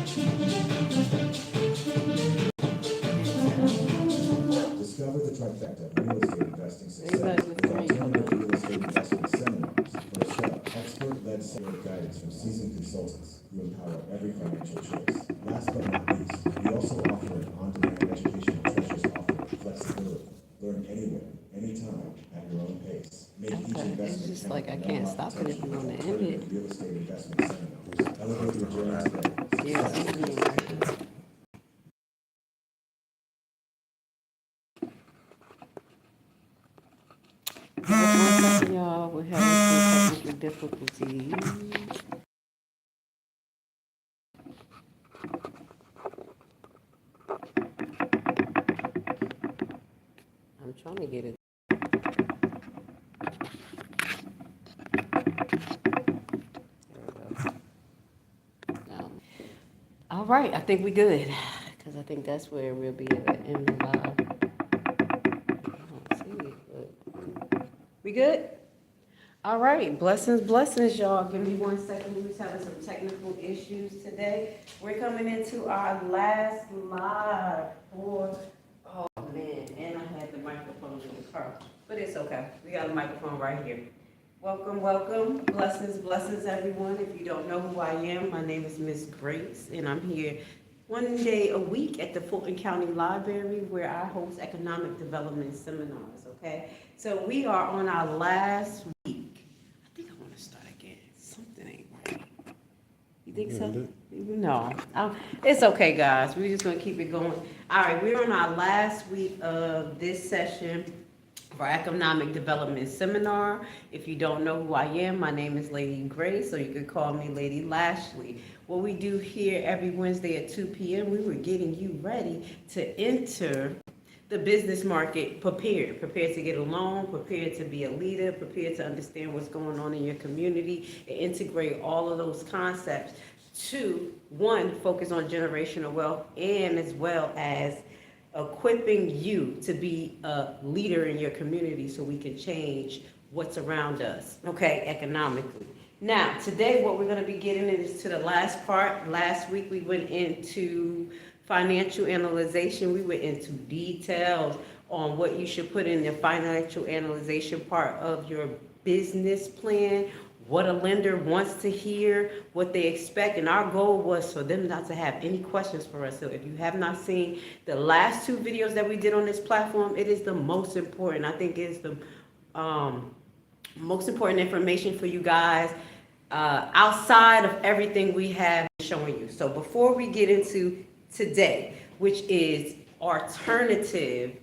Discover the trifecta of real estate investing success with alternative real estate investment seminars. First up, expert-led sales guidance from seasoned consultants who empower every financial choice. Last but not least, we also offer an on-demand educational treasures offering flexibility. Learn anywhere, anytime, at your own pace. Make each investment It's just like I count can't and stop unlock it if you potential want with to end it. alternative real estate investment seminars. Elevate your journey today. Yeah, Success. Just 1 second, y'all. We're having some technical difficulties. I'm trying to get it. There we go. All right, I think we good. Because I think that's where we'll be at the end of the live. I don't see it, but we good? All right, blessings, y'all. Give me 1 second. We're just having some technical issues today. We're coming into our last live for, oh man, and I had the microphone in the car, but it's okay. We got a microphone right here. Welcome, blessings, everyone. If you don't know who I am, my name is Miss Grace, and I'm here 1 day a week at the Fulton County Library where I host economic development seminars, okay? So we are on our last week. I think I want to start again. Something ain't right. You think so? No. It's okay, guys. We're just going to keep it going. All right, we're on our last week of this session for economic development seminar. If you don't know who I am, my name is Lady Grace, so you could call me Lady Lashley. What we do here every Wednesday at 2 p.m., we were getting you ready to enter the business market prepared to get a loan, prepared to be a leader, prepared to understand what's going on in your community, and integrate all of those concepts to, one, focus on generational wealth, and as well as equipping you to be a leader in your community so we can change what's around us, okay, economically. Now, today what we're going to be getting is to the last part. Last week we went into financial analyzation. We went into details on what you should put in the financial analyzation part of your business plan, what a lender wants to hear, what they expect, and our goal was for them not to have any questions for us. So if you have not seen the last 2 videos that we did on this platform, it is the most important. I think it's the most important information for you guys outside of everything we have showing you. So before we get into today, which is alternative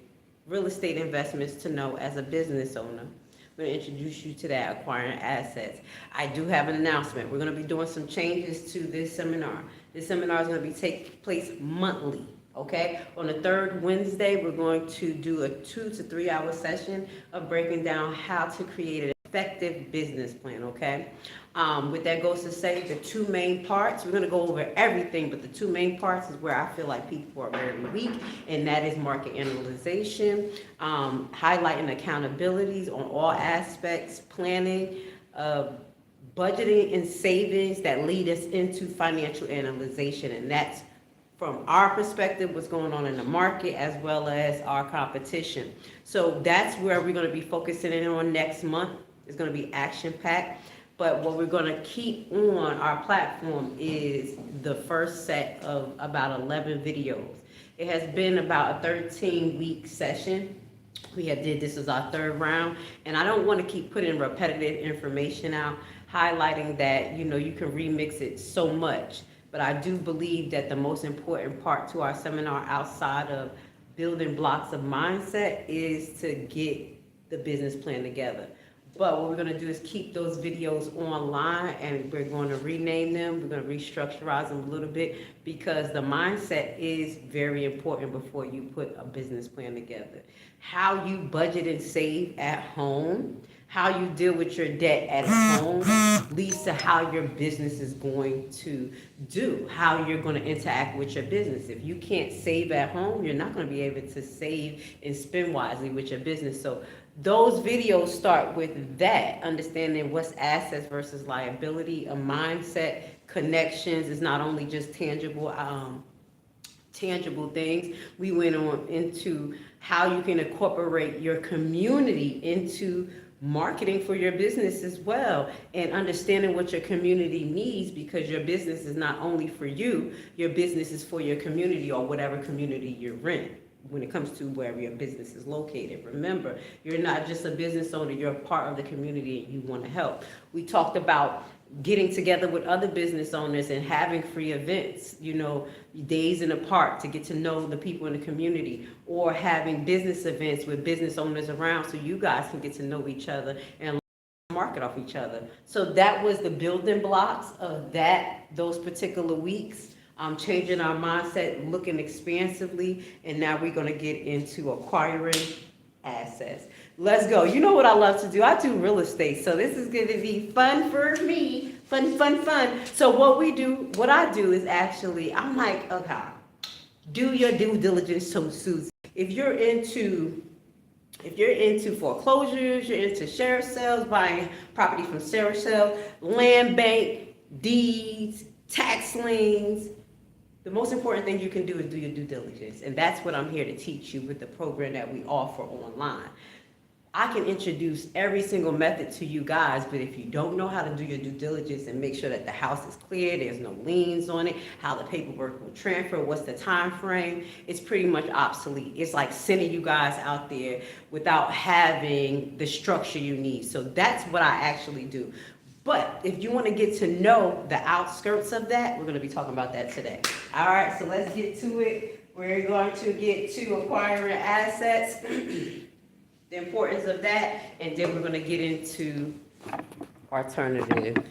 real estate investments to know as a business owner, I'm going to introduce you to that, acquiring assets. I do have an announcement. We're going to be doing some changes to this seminar. This seminar is going to be take place monthly, okay? On the 3rd Wednesday, we're going to do a 2 to 3 hour session of breaking down how to create an effective business plan, okay? With that goes to say the 2 main parts, we're going to go over everything, but the 2 main parts is where I feel like people are very weak, and that is market analyzation, highlighting accountabilities on all aspects, planning, budgeting and savings that lead us into financial analyzation, and that's from our perspective, what's going on in the market as well as our competition. So that's where we're going to be focusing in on next month. It's going to be action-packed. But what we're going to keep on our platform is the first set of about 11 videos. It has been about a 13-week session. We have did this as our 3rd round, and I don't want to keep putting repetitive information out, highlighting that, you know, you can remix it so much. But I do believe that the most important part to our seminar outside of building blocks of mindset is to get the business plan together. But what we're going to do is keep those videos online, and we're going to rename them. We're going to restructurize them a little bit because the mindset is very important before you put a business plan together. How you budget and save at home, how you deal with your debt at home leads to how your business is going to do, how you're going to interact with your business. If you can't save at home, you're not going to be able to save and spend wisely with your business. So those videos start with that, understanding what's assets versus liability, a mindset, connections. It's not only just tangible things. We went on into how you can incorporate your community into marketing for your business as well, and understanding what your community needs, because your business is not only for you, your business is for your community or whatever community you're in. When it comes to wherever your business is located, remember, you're not just a business owner, you're a part of the community and you want to help. We talked about getting together with other business owners and having free events, days in the park to get to know the people in the community, or having business events with business owners around so you guys can get to know each other and market off each other. So that was the building blocks of those particular weeks. Changing our mindset, looking expansively, and now we're going to get into acquiring assets. Let's go. You know what I love to do? I do real estate, so this is going to be fun for me. Fun. So what I do is actually, I'm like, okay, do your due diligence, so Susan. If you're into foreclosures, you're into sheriff sales, buying property from sheriff sales, land bank, deeds, tax liens, the most important thing you can do is do your due diligence. And that's what I'm here to teach you with the program that we offer online. I can introduce every single method to you guys, but if you don't know how to do your due diligence and make sure that the house is clear, there's no liens on it, how the paperwork will transfer, what's the time frame, it's pretty much obsolete. It's like sending you guys out there without having the structure you need. So that's what I actually do. But if you want to get to know the outskirts of that, we're going to be talking about that today. All right, so let's get to it. We're going to get to acquiring assets, the importance of that, and then we're going to get into alternative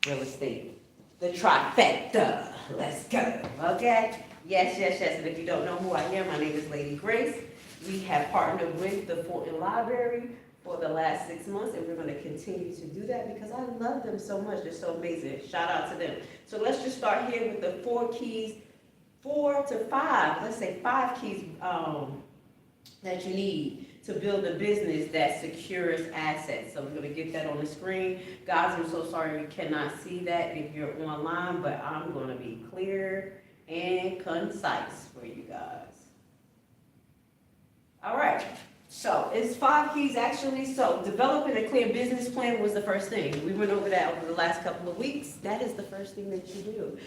real estate. The trifecta. Let's go. Okay? Yes. And if you don't know who I am, my name is Lady Grace. We have partnered with the Fulton Library for the last 6 months, and we're going to continue to do that because I love them so much. They're so amazing. Shout out to them. So let's just start here with the 4 keys, 4 to 5. Let's say 5 keys that you need to build a business that secures assets. So we're going to get that on the screen. Guys, I'm so sorry you cannot see that if you're online, but I'm going to be clear and concise for you guys. All right. So it's 5 keys actually. So developing a clear business plan was the first thing. We went over that over the last couple of weeks. That is the first thing that you do.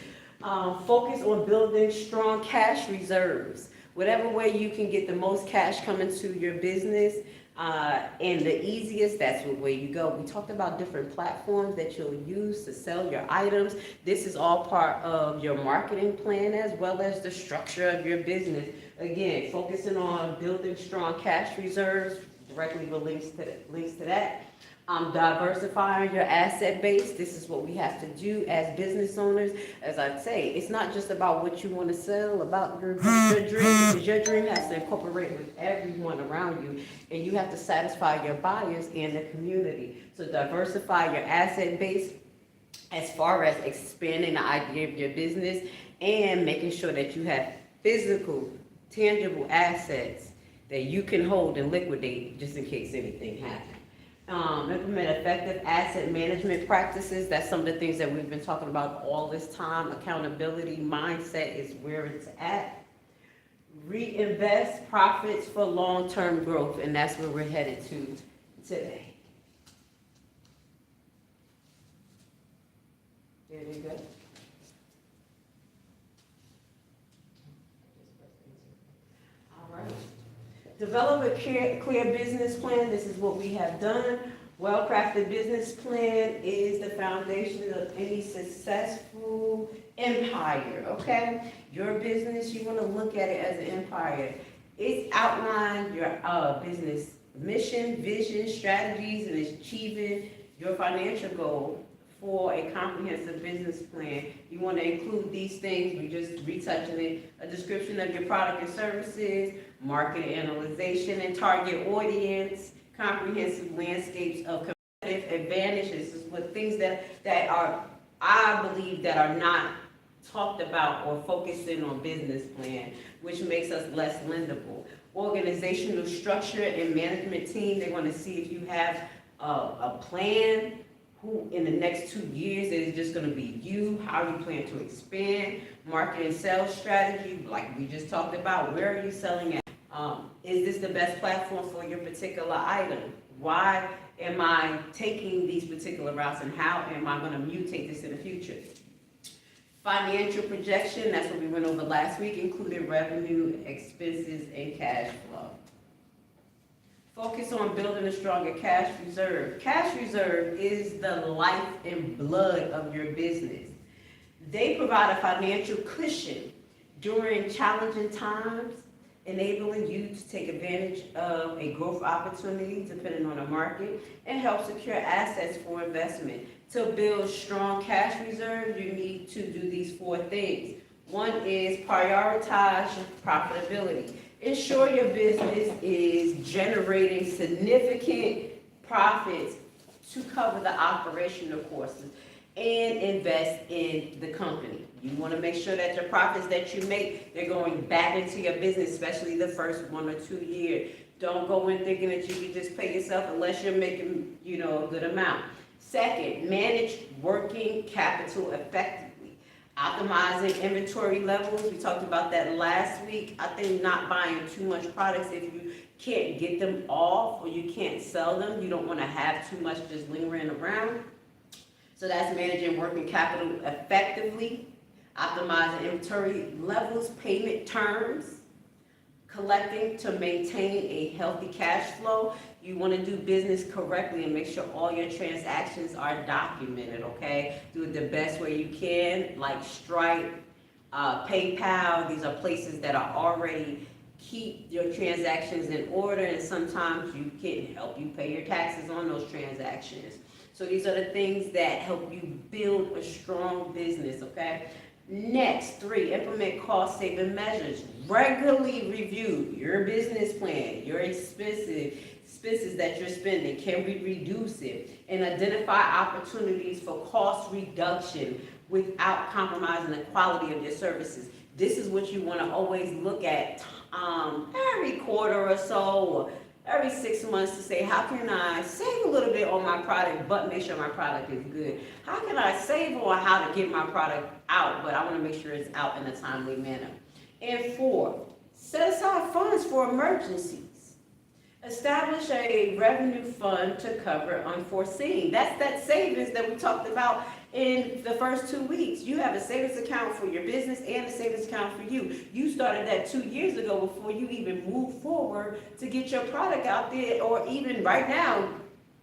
Focus on building strong cash reserves. Whatever way you can get the most cash coming to your business and the easiest, that's the way you go. We talked about different platforms that you'll use to sell your items. This is all part of your marketing plan as well as the structure of your business. Again, focusing on building strong cash reserves, directly with links to that. Diversifying your asset base. This is what we have to do as business owners. As I say, it's not just about what you want to sell, about your dream, because your dream has to incorporate with everyone around you, and you have to satisfy your buyers and the community. So diversify your asset base as far as expanding the idea of your business and making sure that you have physical, tangible assets that you can hold and liquidate just in case anything happens. Implement effective asset management practices. That's some of the things that we've been talking about all this time. Accountability mindset is where it's at. Reinvest profits for long-term growth, and that's where we're headed to today. There we go. All right. Develop a clear business plan. This is what we have done. Well-crafted business plan is the foundation of any successful empire, okay? Your business, you want to look at it as an empire. It's outline your business mission, vision, strategies, and achieving your financial goal for a comprehensive business plan. You want to include these things. We're just retouching it. A description of your product and services, market analyzation and target audience, comprehensive landscapes of competitive advantages. This is what things that are, I believe, that are not talked about or focused in on business plan, which makes us less lendable. Organizational structure and management team. They want to see if you have a plan, who in the next 2 years is it just going to be you? How you plan to expand? Market and sales strategy, like we just talked about. Where are you selling at? Is this the best platform for your particular item? Why am I taking these particular routes, and how am I going to mutate this in the future? Financial projection, that's what we went over last week, including revenue, expenses, and cash flow. Focus on building a stronger cash reserve. Cash reserve is the life and blood of your business. They provide a financial cushion during challenging times, enabling you to take advantage of a growth opportunity depending on the market, and help secure assets for investment. To build strong cash reserves, you need to do these 4 things. One is prioritize profitability. Ensure your business is generating significant profits to cover the operational costs and invest in the company. You want to make sure that the profits that you make, they're going back into your business, especially the first 1 or 2 years. Don't go in thinking that you can just pay yourself unless you're making, a good amount. Second, manage working capital effectively. Optimizing inventory levels. We talked about that last week. I think not buying too much products if you can't get them off or you can't sell them. You don't want to have too much just lingering around. So that's managing working capital effectively. Optimizing inventory levels, payment terms, collecting to maintain a healthy cash flow. You want to do business correctly and make sure all your transactions are documented, okay? Do it the best way you can, like Stripe, PayPal. These are places that are already keep your transactions in order, and sometimes you can help you pay your taxes on those transactions. So these are the things that help you build a strong business, okay? Next, 3, implement cost-saving measures. Regularly review your business plan, your expenses that you're spending. Can we reduce it? And identify opportunities for cost reduction without compromising the quality of your services. This is what you want to always look at every quarter or so, or every 6 months, to say, how can I save a little bit on my product, but make sure my product is good? How can I save on how to get my product out, but I want to make sure it's out in a timely manner? And 4, set aside funds for emergencies. Establish a revenue fund to cover unforeseen. That's that savings that we talked about in the first 2 weeks. You have a savings account for your business and a savings account for you. You started that 2 years ago before you even moved forward to get your product out there, or even right now,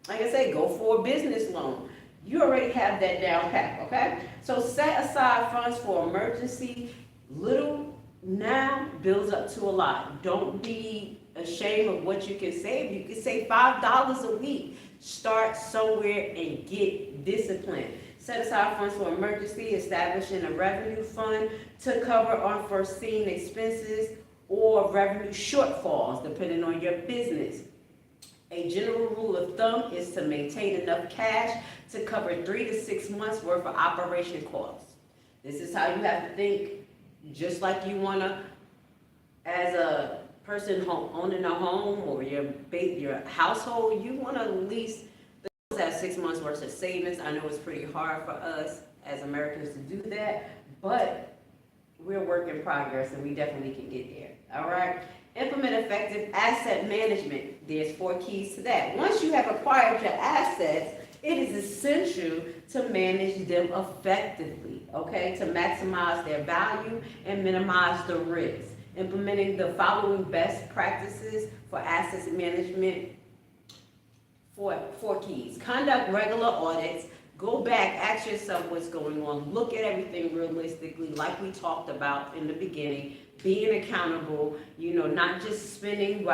like I say, go for a business loan. You already have that down pat, okay? So set aside funds for emergency. Little now builds up to a lot. Don't be ashamed of what you can save. You can save $5 a week. Start somewhere and get disciplined. Set aside funds for emergency, establishing a revenue fund to cover unforeseen expenses or revenue shortfalls, depending on your business. A general rule of thumb is to maintain enough cash to cover 3 to 6 months worth of operation costs. This is how you have to think, just like you want to, as a person owning a home or your household, you want to at least have 6 months worth of savings. I know it's pretty hard for us as Americans to do that, but we're a work in progress and we definitely can get there. All right. Implement effective asset management. There's 4 keys to that. Once you have acquired your assets, it is essential to manage them effectively, okay, to maximize their value and minimize the risk. Implementing the following best practices for asset management. 4 keys. Conduct regular audits. Go back, ask yourself what's going on. Look at everything realistically, like we talked about in the beginning. Being accountable, not just spending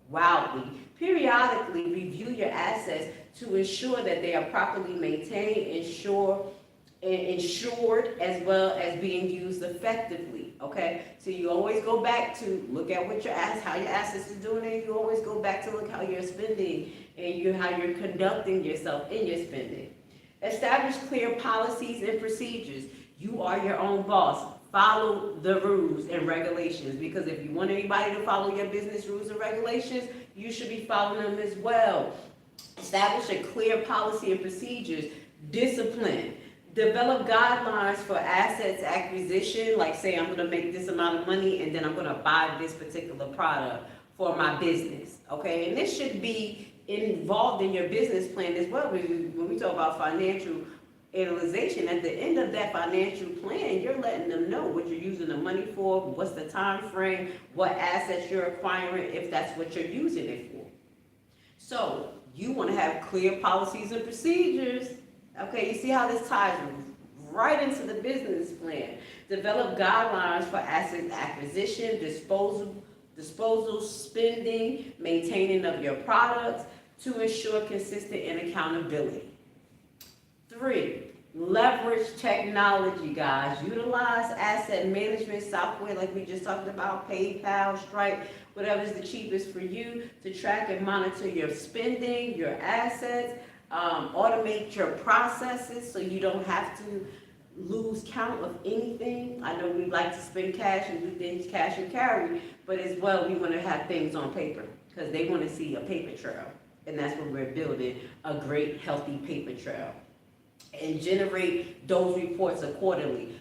wildly. Periodically review your assets to ensure that they are properly maintained, insured, as well as being used effectively. Okay, so you always go back to look at what how your assets are doing, and you always go back to look how you're spending and how you're conducting yourself in your spending. Establish clear policies and procedures. You are your own boss. Follow the rules and regulations, because if you want anybody to follow your business rules and regulations, you should be following them as well. Establish a clear policy and procedures. Discipline. Develop guidelines for assets acquisition, like say I'm gonna make this amount of money and then I'm gonna buy this particular product for my business, okay? And this should be involved in your business plan as well. When we talk about financial analyzation, at the end of that financial plan, you're letting them know what you're using the money for, what's the time frame, what assets you're acquiring, if that's what you're using it for. So you want to have clear policies and procedures. Okay, you see how this ties right into the business plan. Develop guidelines for asset acquisition, disposal, spending, maintaining of your products to ensure consistent and accountability. 3, leverage technology, guys. Utilize asset management software like we just talked about, PayPal, Stripe, whatever is the cheapest for you to track and monitor your spending, your assets, automate your processes so you don't have to lose count of anything. I know we like to spend cash and do things cash and carry, but as well we want to have things on paper because they want to see a paper trail, and that's what we're building, a great healthy paper trail. And generate those reports accordingly.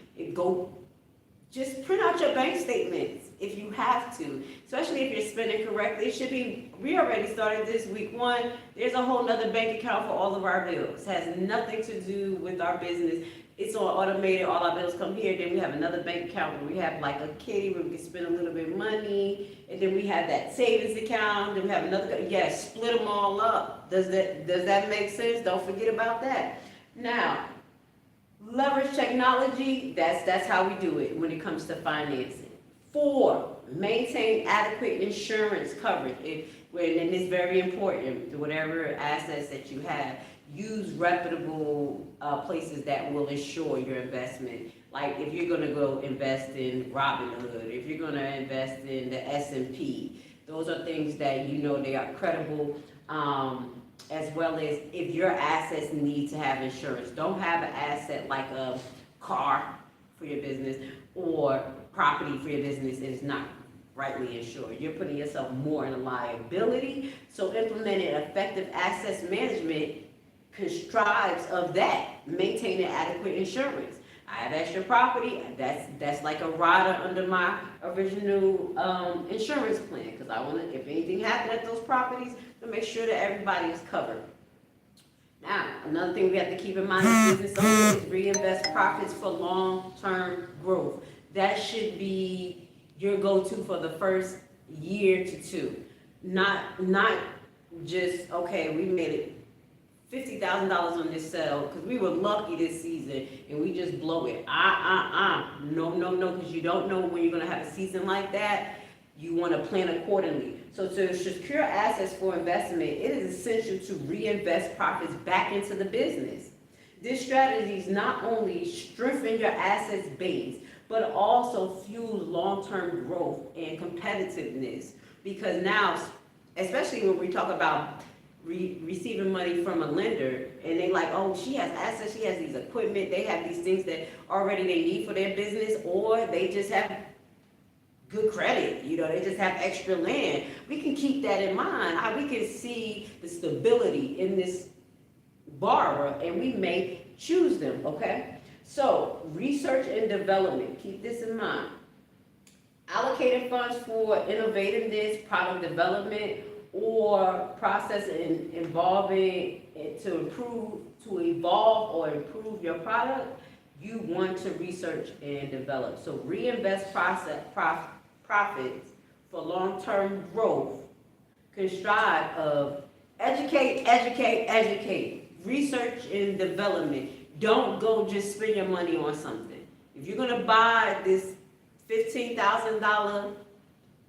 Just print out your bank statements if you have to, especially if you're spending correctly. It should be, we already started this week 1. There's a whole nother bank account for all of our bills. It has nothing to do with our business. It's all automated, all our bills come here. Then we have another bank account where we have like a kitty where we can spend a little bit of money. And then we have that savings account. Then we have another, split them all up. Does that make sense? Don't forget about that. Now, leverage technology, that's how we do it when it comes to financing. 4, maintain adequate insurance coverage. And it's very important, whatever assets that you have, use reputable places that will insure your investment. Like if you're gonna go invest in Robinhood, if you're gonna invest in the S&P, those are things that you know they are credible. As well as if your assets need to have insurance. Don't have an asset like a car for your business or property for your business and it's not rightly insured. You're putting yourself more in a liability. So implementing effective assets management constrives of that, maintaining adequate insurance. I have extra property, that's like a rider under my original insurance plan, because I want to, if anything happened at those properties, to make sure that everybody is covered. Now, another thing we have to keep in mind as business owners is reinvest profits for long-term growth. That should be your go-to for the first year to 2. Not just, okay, we made it $50,000 on this sale because we were lucky this season and we just blow it. No, because you don't know when you're going to have a season like that. You want to plan accordingly. So to secure assets for investment, it is essential to reinvest profits back into the business. This strategy is not only strengthen your assets base, but also fuel long-term growth and competitiveness. Because now, especially when we talk about receiving money from a lender and they like, oh, she has assets, she has these equipment, they have these things that already they need for their business, or they just have good credit, they just have extra land. We can keep that in mind. We can see the stability in this borrower and we may choose them, okay? So research and development, keep this in mind. Allocated funds for innovativeness, product development, or process involving to evolve or improve your product, you want to research and develop. So reinvest profits for long-term growth. Constrive of educate, research and development. Don't go just spend your money on something. If you're gonna buy this $15,000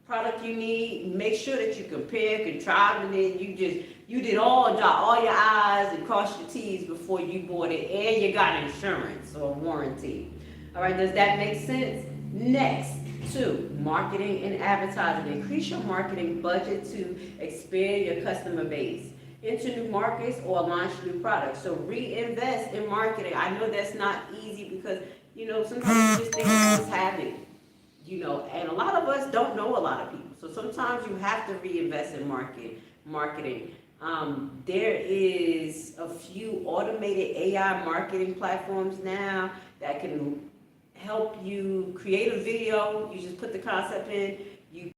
product you need, make sure that you compare, contrive, and then you did dot all your I's and cross your T's before you bought it, and you got insurance or warranty. All right, does that make sense? Next, 2, marketing and advertising. Increase your marketing budget to expand your customer base into new markets or launch new products. So reinvest in marketing. I know that's not easy because, sometimes you just think it's just having. And a lot of us don't know a lot of people. So sometimes you have to reinvest in marketing. There is a few automated AI marketing platforms now that can help you create a video. You just put the concept in, you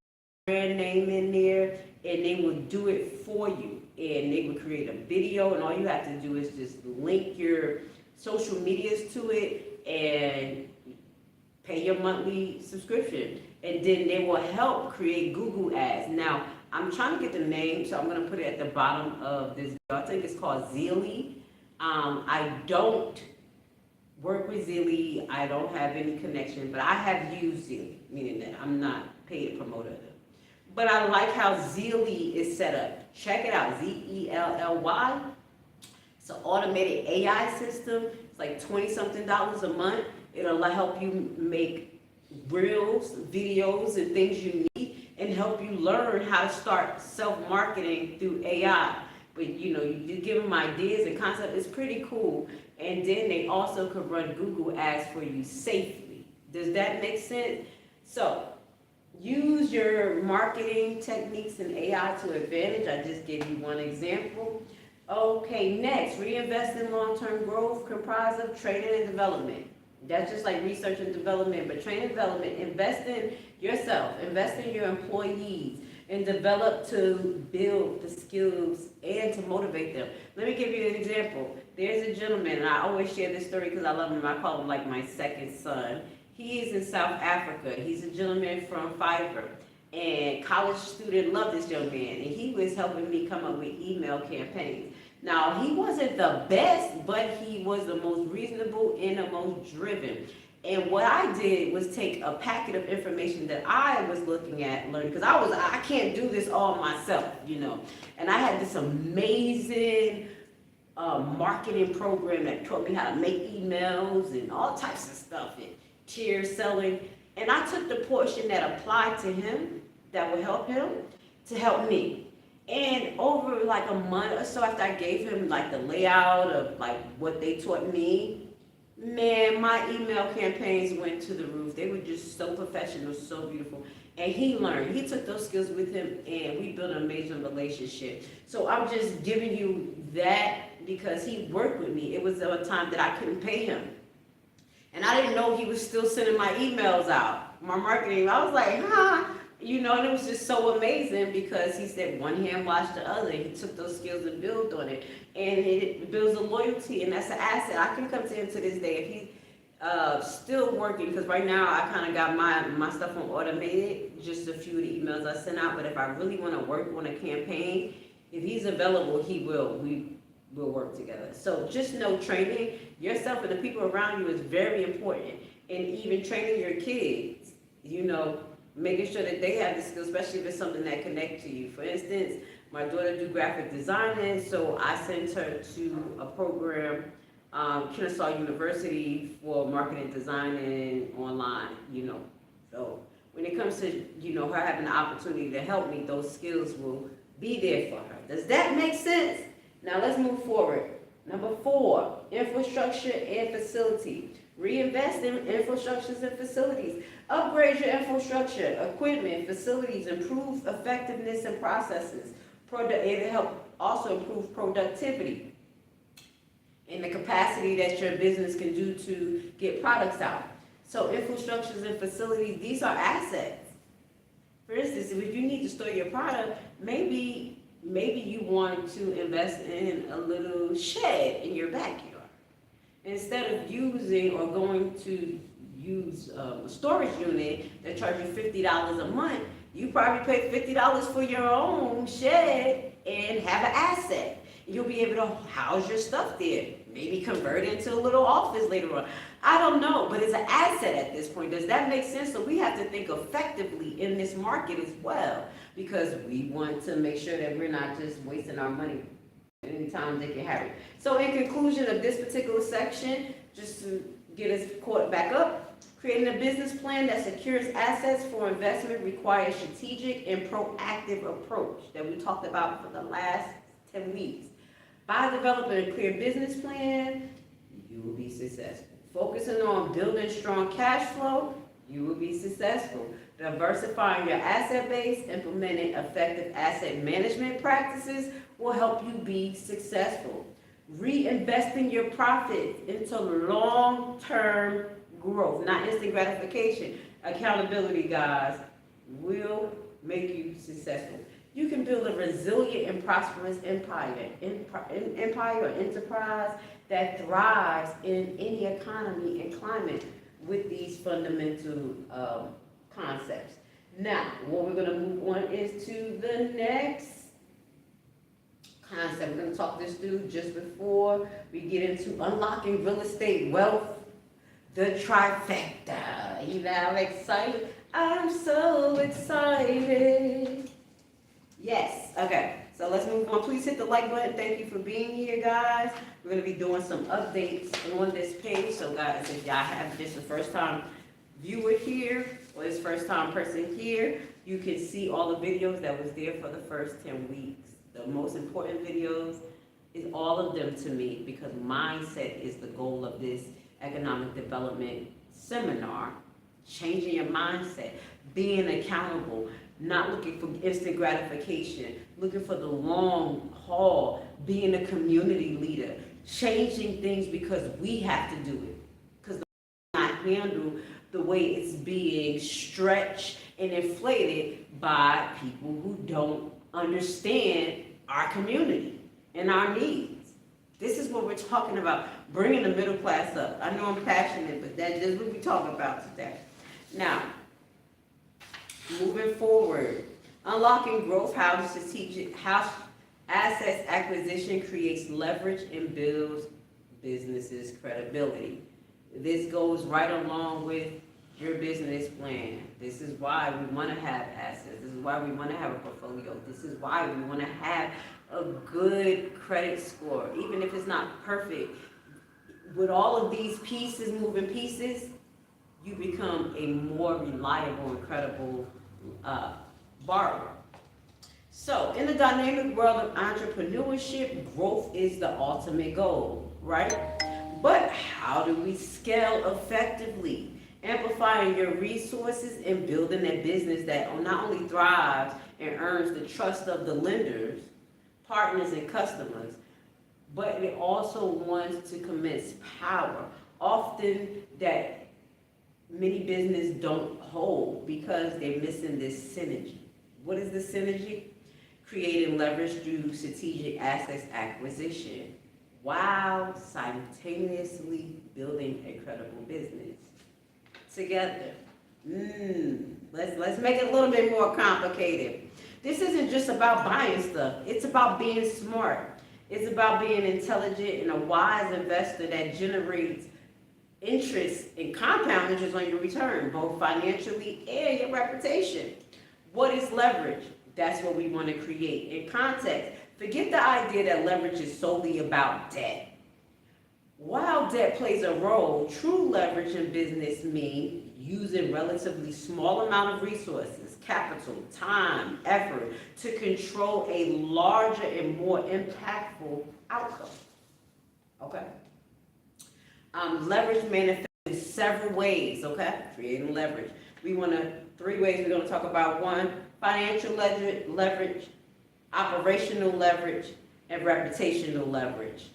put your brand name in there, and they will do it for you. And they will create a video, and all you have to do is just link your social medias to it and pay your monthly subscription. And then they will help create Google ads. Now, I'm trying to get the name, so I'm going to put it at the bottom of this video. I think it's called Zeely. I don't work with Zeely. I don't have any connection, but I have used Zeely, meaning that I'm not paid promoter of them. But I like how Zeely is set up. Check it out, Zely. It's an automated AI system. It's like $20-something a month. It'll help you make reels, videos, and things you need, and help you learn how to start self-marketing through AI. But you give them ideas and concepts. It's pretty cool. And then they also could run Google ads for you safely. Does that make sense? So use your marketing techniques and AI to advantage. I just gave you one example. Okay, next, reinvesting long-term growth comprised of training and development. That's just like research and development, but training and development, invest in yourself, invest in your employees, and develop to build the skills and to motivate them. Let me give you an example. There's a gentleman, and I always share this story because I love him. I call him like my second son. He is in South Africa. He's a gentleman from Fiverr. And college student, love this young man. And he was helping me come up with email campaigns. Now, he wasn't the best, but he was the most reasonable and the most driven. And what I did was take a packet of information that I was looking at, learning, because I can't do this all myself, And I had this amazing marketing program that taught me how to make emails and all types of stuff, and tier selling. And I took the portion that applied to him, that would help him, to help me. And over like a month or so after I gave him like the layout of like what they taught me, man, my email campaigns went to the roof. They were just so professional, so beautiful. And he learned. He took those skills with him, and we built an amazing relationship. So I'm just giving you that because he worked with me. It was a time that I couldn't pay him. And I didn't know he was still sending my emails out, my marketing. I was like, and it was just so amazing because he said one hand washed the other. He took those skills and built on it. And it builds a loyalty, and that's an asset. I can come to him to this day if he's still working, because right now I kind of got my stuff on automated, just a few of the emails I send out. But if I really want to work on a campaign, if he's available, he will. We will work together. So just know training yourself and the people around you is very important. And even training your kids, making sure that they have the skills, especially if it's something that connects to you. For instance, my daughter do graphic designing, so I sent her to a program, Kennesaw University, for marketing designing online, So when it comes to, her having the opportunity to help me, those skills will be there for her. Does that make sense? Now let's move forward. Number 4, infrastructure and facility. Reinvest in infrastructures and facilities. Upgrade your infrastructure, equipment, facilities, improve effectiveness and processes. It'll help also improve productivity and the capacity that your business can do to get products out. So infrastructures and facilities, these are assets. For instance, if you need to store your product, maybe you want to invest in a little shed in your backyard. Instead of using or going to use a storage unit that charges you $50 a month, you probably pay $50 for your own shed and have an asset. You'll be able to house your stuff there. Maybe convert it into a little office later on. I don't know, but it's an asset at this point. Does that make sense? So we have to think effectively in this market as well, because we want to make sure that we're not just wasting our money anytime they can have it. So in conclusion of this particular section, just to get us caught back up, creating a business plan that secures assets for investment requires strategic and proactive approach that we talked about for the last 10 weeks. By developing a clear business plan, you will be successful. Focusing on building strong cash flow, you will be successful. Diversifying your asset base, implementing effective asset management practices, will help you be successful. Reinvesting your profits into long-term growth, not instant gratification. Accountability, guys, will make you successful. You can build a resilient and prosperous empire or enterprise that thrives in any economy and climate with these fundamental concepts. Now, what we're going to move on is to the next concept. We're going to talk this through just before we get into unlocking real estate wealth, the trifecta. You know, I'm excited. I'm so excited. Yes. Okay. So let's move on. Please hit the like button. Thank you for being here, guys. We're going to be doing some updates on this page. So, guys, if y'all have this the first time viewer here or this first time person here, you can see all the videos that was there for the first 10 weeks. The most important videos is all of them to me, because mindset is the goal of this economic development seminar. Changing your mindset, being accountable, not looking for instant gratification, looking for the long haul, being a community leader, changing things because we have to do it, because we cannot handle the way it's being stretched and inflated by people who don't understand our community and our needs. This is what we're talking about, bringing the middle class up. I know I'm passionate, but that's what we're talking about today. Now, moving forward, unlocking growth, how assets acquisition creates leverage and builds businesses' credibility. This goes right along with your business plan. This is why we want to have assets. This is why we want to have a portfolio. This is why we want to have a good credit score, even if it's not perfect. With all of these pieces, moving pieces, you become a more reliable and credible borrower. So, in the dynamic world of entrepreneurship, growth is the ultimate goal, right? But how do we scale effectively? Amplifying your resources and building a business that not only thrives and earns the trust of the lenders, partners, and customers, but it also wants to commence power, often that many businesses don't hold because they're missing this synergy. What is the synergy? Creating leverage through strategic assets acquisition while simultaneously building a credible business together. Let's make it a little bit more complicated. This isn't just about buying stuff. It's about being smart. It's about being intelligent and a wise investor that generates interest and compound interest on your return, both financially and your reputation. What is leverage? That's what we want to create. In context, forget the idea that leverage is solely about debt. While debt plays a role, true leverage in business means using relatively small amount of resources, capital, time, effort to control a larger and more impactful outcome. Okay? Leverage manifests in several ways, okay? Creating leverage. Three ways we're going to talk about. One, financial leverage, operational leverage, and reputational leverage.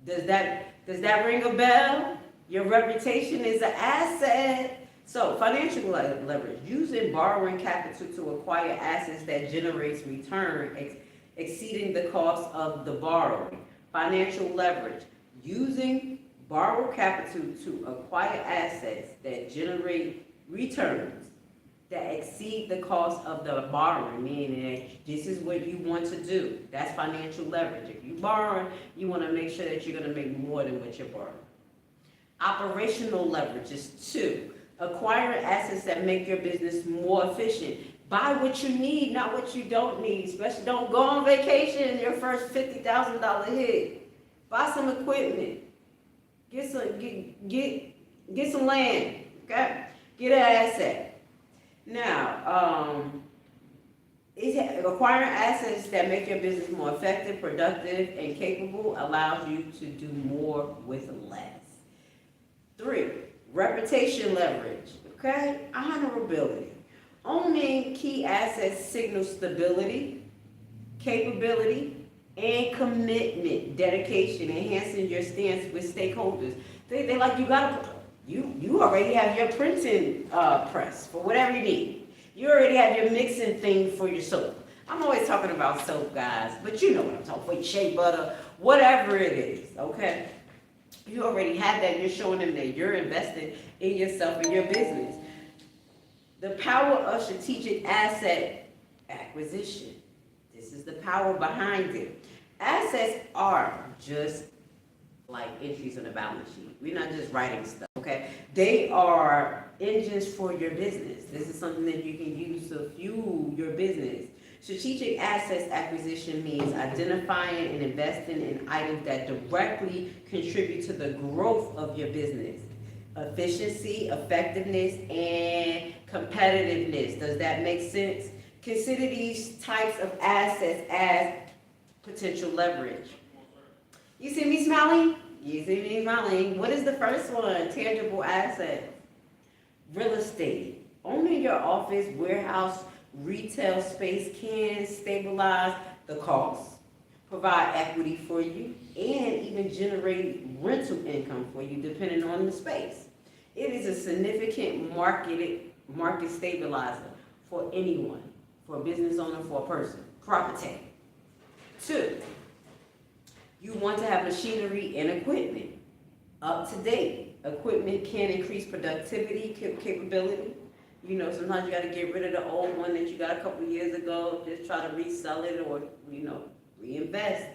Does that ring a bell? Your reputation is an asset. So, financial leverage, using borrowing capital to acquire assets that generates return exceeding the cost of the borrowing. Financial leverage, using borrow capital to acquire assets that generate returns that exceed the cost of the borrowing, meaning that this is what you want to do. That's financial leverage. If you borrow, you want to make sure that you're going to make more than what you're borrowing. Operational leverage is two, acquiring assets that make your business more efficient. Buy what you need, not what you don't need. Especially don't go on vacation your first $50,000 hit. Buy some equipment. Get some land. Okay? Get an asset. Now, acquiring assets that make your business more effective, productive, and capable allows you to do more with less. 3, reputation leverage. Okay? Honorability. Owning key assets signals stability, capability, and commitment, dedication, enhancing your stance with stakeholders. They like, you already have your printing press for whatever you need. You already have your mixing thing for your soap. I'm always talking about soap, guys, but you know what I'm talking about, shea butter, whatever it is, okay? You already have that. You're showing them that you're invested in yourself and your business. The power of strategic asset acquisition. This is the power behind it. Assets are just like entries on a balance sheet. We're not just writing stuff, okay? They are engines for your business. This is something that you can use to fuel your business. Strategic assets acquisition means identifying and investing in items that directly contribute to the growth of your business. Efficiency, effectiveness, and competitiveness. Does that make sense? Consider these types of assets as potential leverage. You see me smiling? You see me smiling. What is the first one? Tangible assets. Real estate. Owning your office, warehouse, retail space can stabilize the cost, provide equity for you, and even generate rental income for you depending on the space. It is a significant market stabilizer for anyone, for a business owner, for a person. Property. 2, you want to have machinery and equipment up to date. Equipment can increase productivity, capability. You know, sometimes you got to get rid of the old one that you got a couple years ago, just try to resell it or, reinvest.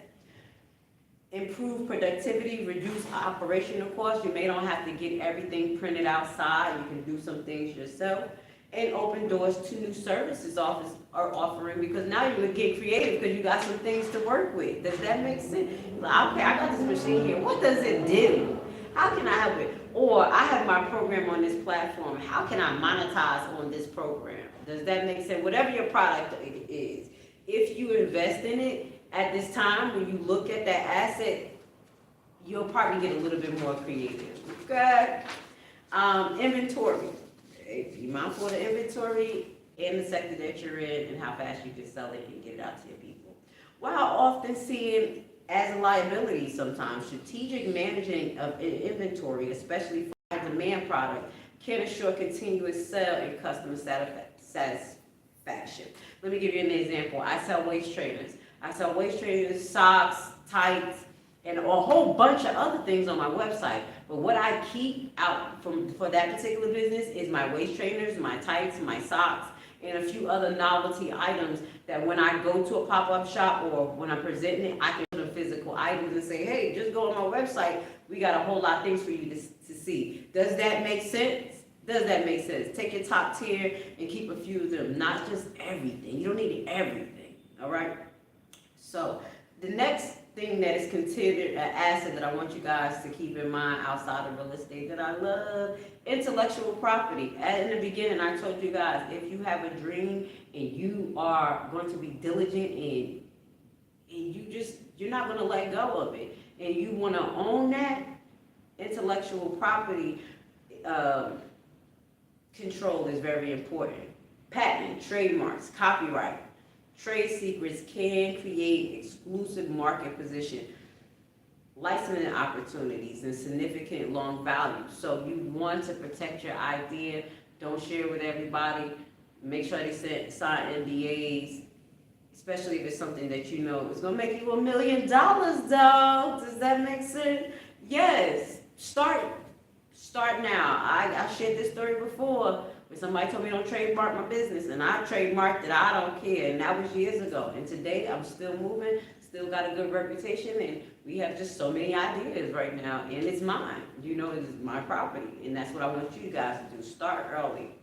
Improve productivity, reduce operational costs. You may not have to get everything printed outside. You can do some things yourself. And open doors to new services office are offering, because now you would get creative because you got some things to work with. Does that make sense? Okay, I got this machine here. What does it do? How can I help it? Or I have my program on this platform. How can I monetize on this program? Does that make sense? Whatever your product is, if you invest in it at this time, when you look at that asset, you'll probably get a little bit more creative. Okay? Inventory. If you're mindful of the inventory and the sector that you're in and how fast you can sell it and get it out to your people. While often seen as a liability sometimes, strategic managing of inventory, especially for a demand product, can assure continuous sale and customer satisfaction. Let me give you an example. I sell waist trainers. Socks, tights, and a whole bunch of other things on my website. But what I keep out for that particular business is my waist trainers, my tights, my socks, and a few other novelty items that when I go to a pop-up shop or when I'm presenting it, I can put the physical items and say, hey, just go on my website. We got a whole lot of things for you to see. Does that make sense? Does that make sense? Take your top tier and keep a few of them, not just everything. You don't need everything, all right? So the next thing that is considered an asset that I want you guys to keep in mind outside of real estate that I love, intellectual property. In the beginning, I told you guys, if you have a dream and you are going to be diligent and you're not going to let go of it, and you want to own that, intellectual property control is very important. Patent, trademarks, copyright, trade secrets can create exclusive market position, licensing opportunities, and significant long value. So you want to protect your idea. Don't share with everybody. Make sure they sign NDAs, especially if it's something that you know is going to make you $1 million, dog. Does that make sense? Yes. Start now. I shared this story before. When somebody told me don't trademark my business, and I trademarked it, I don't care, and that was years ago. And today, I'm still moving, still got a good reputation, and we have just so many ideas right now, and it's mine. It's my property, and that's what I want you guys to do. Start early.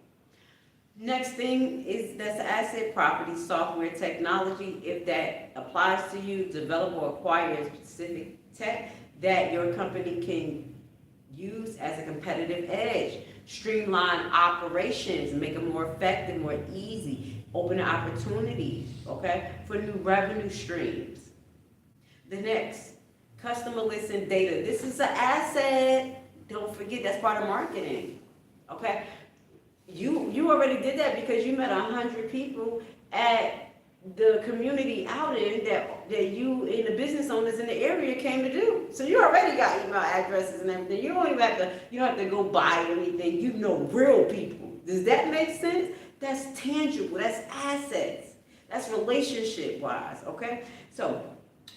Next thing is that's asset, property, software, technology. If that applies to you, develop or acquire specific tech that your company can use as a competitive edge. Streamline operations, make them more effective, more easy, open opportunities, okay, for new revenue streams. The next, customer list and data. This is an asset. Don't forget, that's part of marketing, okay? You already did that because you met 100 people at the community outing that you and the business owners in the area came to do. So you already got email addresses and everything. You don't have to go buy anything. You know real people. Does that make sense? That's tangible. That's assets. That's relationship wise. Okay. So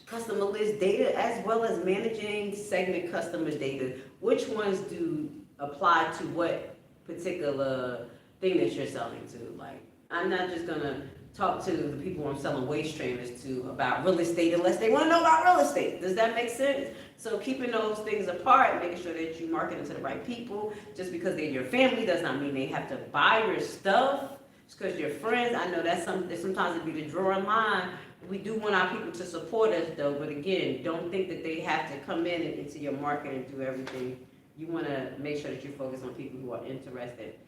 customer list data as well as managing segment customer data. Which ones do apply to what particular thing that you're selling to? Like, I'm not just gonna talk to the people I'm selling waist trainers to about real estate unless they want to know about real estate. Does that make sense? So keeping those things apart, making sure that you market them to the right people. Just because they're your family does not mean they have to buy your stuff. Just because you're friends. I know that's sometimes it be the drawing line. We do want our people to support us though, but again, don't think that they have to come in and into your market and do everything. You want to make sure that you focus on people who are interested.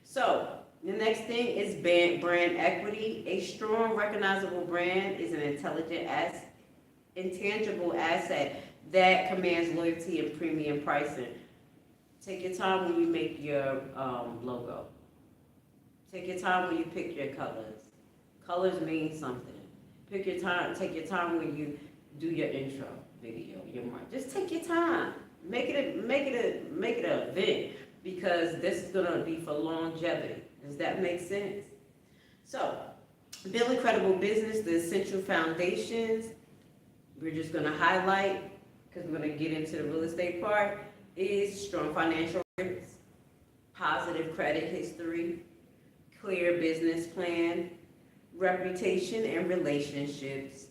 So the next thing is brand equity. A strong, recognizable brand is an intangible asset that commands loyalty and premium pricing. Take your time when you make your logo. Take your time when you pick your colors. Colors mean something. Take your time when you do your intro video, your mark. Just take your time. Make it an event, because this is gonna be for longevity. Does that make sense? So, building credible business, the essential foundations, we're just gonna highlight, because we're gonna get into the real estate part, is strong financial records, positive credit history, clear business plan, reputation and relationships,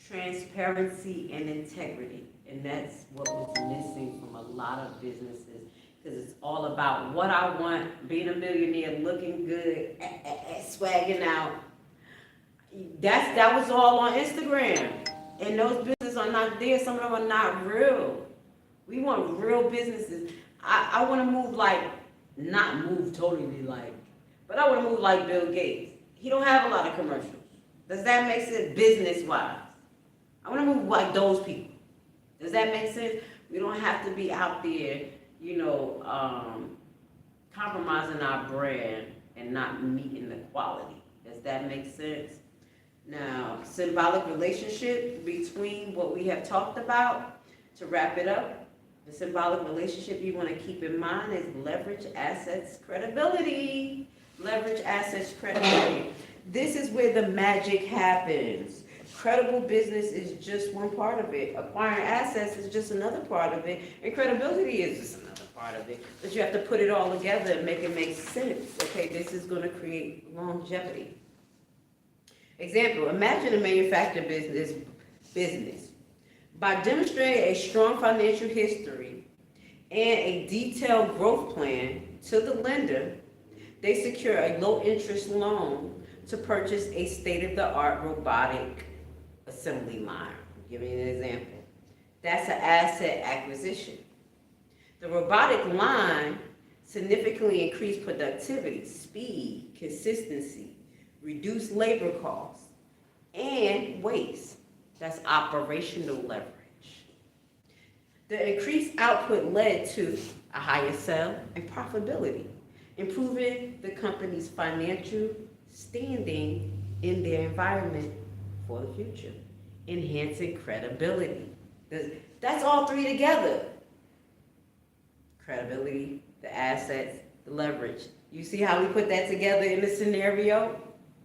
transparency and integrity. And that's what was missing from a lot of businesses, because it's all about what I want, being a millionaire, looking good, swagging out. That was all on Instagram. And those businesses are not there. Some of them are not real. We want real businesses. I want to move not move totally but I want to move like Bill Gates. He don't have a lot of commercials. Does that make sense business-wise? I want to move like those people. Does that make sense? We don't have to be out there, compromising our brand and not meeting the quality. Does that make sense? Now, symbolic relationship between what we have talked about, to wrap it up, the symbolic relationship you want to keep in mind is leverage assets credibility. Leverage assets credibility. This is where the magic happens. Credible business is just one part of it. Acquiring assets is just another part of it. And credibility is just another part of it. But you have to put it all together and make it make sense. Okay, this is going to create longevity. Example, imagine a manufacturing business. By demonstrating a strong financial history and a detailed growth plan to the lender, they secure a low-interest loan to purchase a state-of-the-art robotic assembly line. I'll give you an example. That's an asset acquisition. The robotic line significantly increased productivity, speed, consistency, reduced labor costs, and waste. That's operational leverage. The increased output led to a higher sale and profitability, improving the company's financial standing in their environment for the future, enhancing credibility. That's all three together. Credibility, the assets, the leverage. You see how we put that together in the scenario?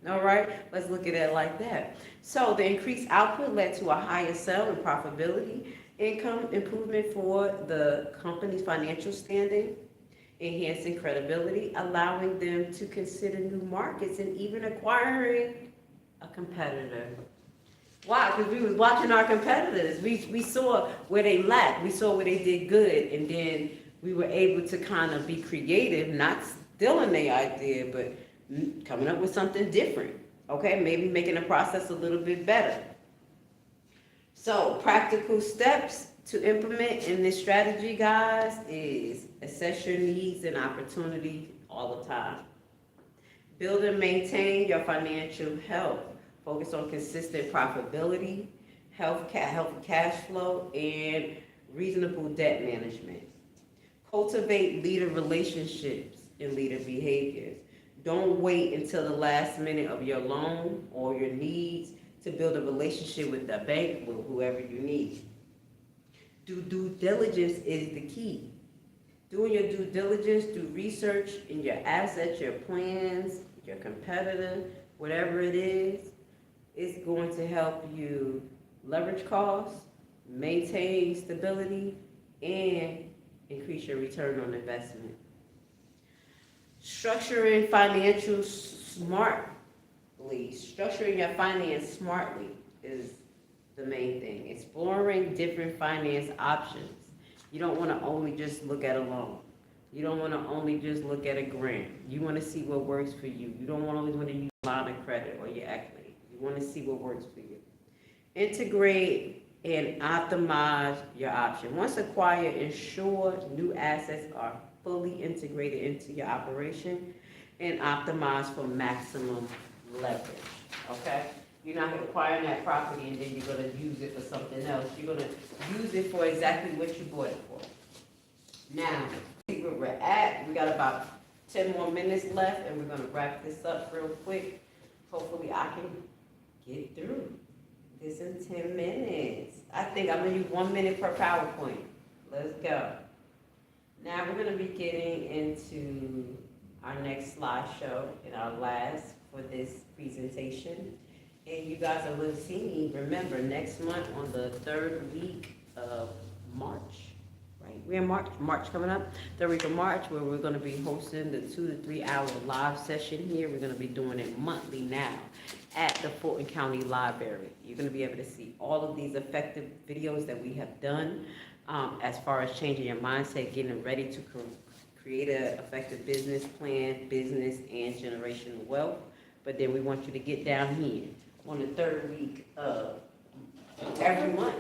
All right, let's look at it like that. So the increased output led to a higher sale and profitability, income improvement for the company's financial standing, enhancing credibility, allowing them to consider new markets and even acquiring a competitor. Why? Because we was watching our competitors. We saw where they lacked. We saw where they did good. And then we were able to kind of be creative, not stealing their idea, but coming up with something different. Okay, maybe making the process a little bit better. So practical steps to implement in this strategy, guys, is assess your needs and opportunities all the time. Build and maintain your financial health. Focus on consistent profitability, healthy cash flow, and reasonable debt management. Cultivate leader relationships and leader behaviors. Don't wait until the last minute of your loan or your needs to build a relationship with the bank, with whoever you need. Due diligence is the key. Doing your due diligence, do research in your assets, your plans, your competitor, whatever it is going to help you leverage costs, maintain stability, and increase your return on investment. Structuring your finance smartly is the main thing. Exploring different finance options. You don't want to only just look at a loan. You don't want to only just look at a grant. You want to see what works for you. You don't always want to use a line of credit or your equity. You want to see what works for you. Integrate and optimize your option. Once acquired, ensure new assets are fully integrated into your operation and optimize for maximum leverage. Okay? You're not acquiring that property and then you're going to use it for something else. You're going to use it for exactly what you bought it for. Now, see where we're at. We got about 10 more minutes left and we're going to wrap this up real quick. Hopefully I can get through this in 10 minutes. I think I'm going to use 1 minute per PowerPoint. Let's go. Now we're going to be getting into our next slideshow and our last for this presentation. And you guys are going to see me, remember, next month on the third week of March, right? We're in March coming up, third week of March, where we're going to be hosting the 2 to 3 hour live session here. We're going to be doing it monthly now at the Fulton County Library. You're going to be able to see all of these effective videos that we have done as far as changing your mindset, getting ready to create an effective business plan, business, and generational wealth. But then we want you to get down here on the third week of every month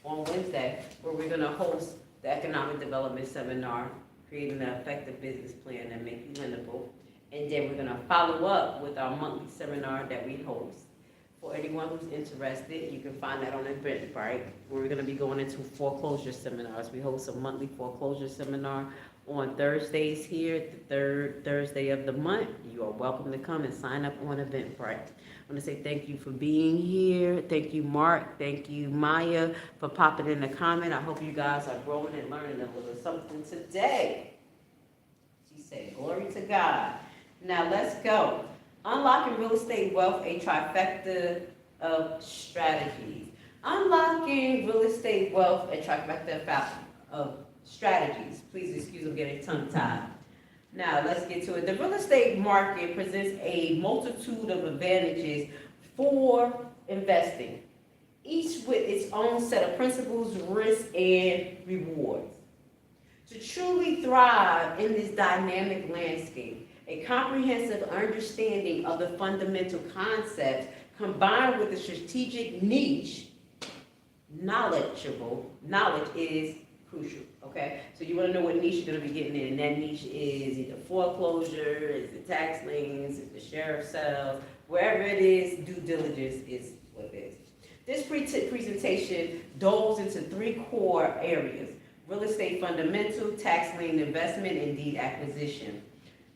on Wednesday, where we're going to host the Economic Development Seminar, creating an effective business plan that makes you lendable. And then we're going to follow up with our monthly seminar that we host. For anyone who's interested, you can find that on Eventbrite, where we're going to be going into foreclosure seminars. We host a monthly foreclosure seminar on Thursdays here, the third Thursday of the month. You are welcome to come and sign up on Eventbrite. I want to say thank you for being here. Thank you, Mark. Thank you, Maya, for popping in the comment. I hope you guys are growing and learning a little something today. She said, glory to God. Now let's go. Unlocking real estate wealth, a trifecta of strategies. Unlocking real estate wealth, a trifecta of strategies. Please excuse me getting tongue-tied. Now let's get to it. The real estate market presents a multitude of advantages for investing, each with its own set of principles, risks, and rewards. To truly thrive in this dynamic landscape, a comprehensive understanding of the fundamental concepts combined with a strategic niche, knowledge is crucial, okay? So you want to know what niche you're going to be getting in, and that niche is either foreclosure, is it tax liens, is the sheriff sales, wherever it is, due diligence is what it is. This presentation delves into 3 core areas: real estate fundamental, tax lien investment, and deed acquisition,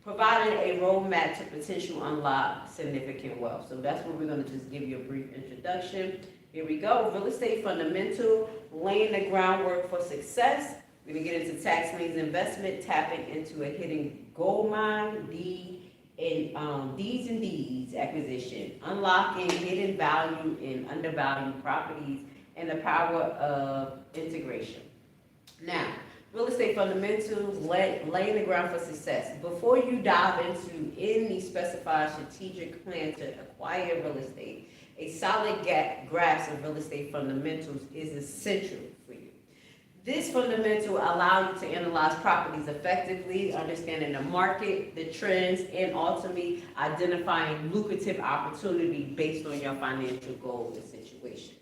providing a roadmap to potential unlock significant wealth. So that's where we're going to just give you a brief introduction. Here we go. Real estate fundamental, laying the groundwork for success. We're going to get into tax liens investment, tapping into a hidden gold mine, deeds and deeds acquisition, unlocking hidden value in undervalued properties, and the power of integration. Now, real estate fundamentals, laying the ground for success. Before you dive into any specified strategic plan to acquire real estate, a solid grasp of real estate fundamentals is essential for you. This fundamental allows you to analyze properties effectively, understanding the market, the trends, and ultimately identifying lucrative opportunity based on your financial goals and situation.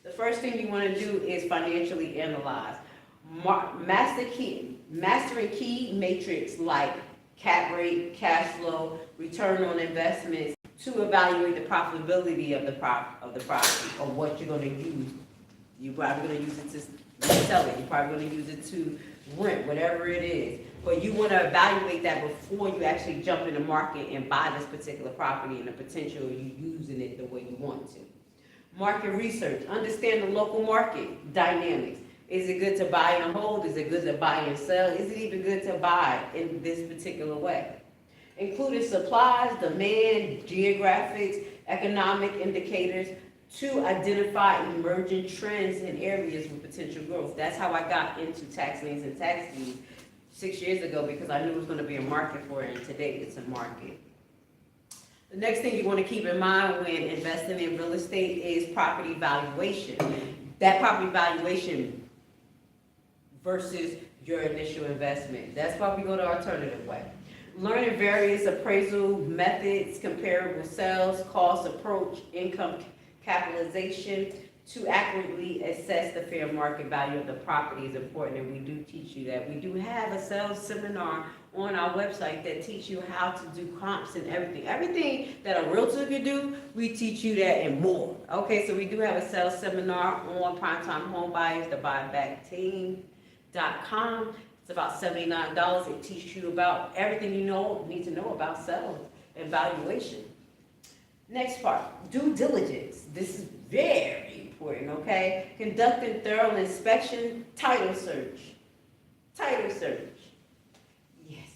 The first thing you want to do is financially analyze. Mastering key metrics like cap rate, cash flow, return on investments to evaluate the profitability of the property or what you're going to use. You're probably going to use it to sell it. You're probably going to use it to rent, whatever it is. But you want to evaluate that before you actually jump in the market and buy this particular property and the potential of you using it the way you want to. Market research, understand the local market dynamics. Is it good to buy and hold? Is it good to buy and sell? Is it even good to buy in this particular way? Including supplies, demand, geographics, economic indicators to identify emerging trends in areas with potential growth. That's how I got into tax liens and tax deeds 6 years ago, because I knew it was going to be a market for it, and today it's a market. The next thing you want to keep in mind when investing in real estate is property valuation. That property valuation versus your initial investment. That's why we go the alternative way. Learning various appraisal methods, comparable sales, cost approach, income capitalization to accurately assess the fair market value of the property is important, and we do teach you that. We do have a sales seminar on our website that teach you how to do comps and everything. Everything that a realtor can do, we teach you that and more. Okay, so we do have a sales seminar on Primetime Home Buyers, the buybackteam.com. It's about $79. It teaches you about everything you need to know about sales and valuation. Next part, due diligence. This is very important, okay? Conducting thorough inspection, title search. Title search. Yes.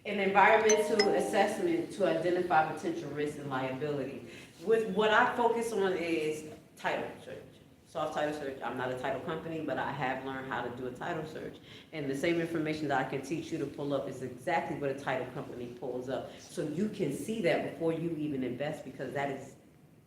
An environmental assessment to identify potential risks and liability. With what I focus on is title search. Soft title search. I'm not a title company, but I have learned how to do a title search. And the same information that I can teach you to pull up is exactly what a title company pulls up. So you can see that before you even invest, because that is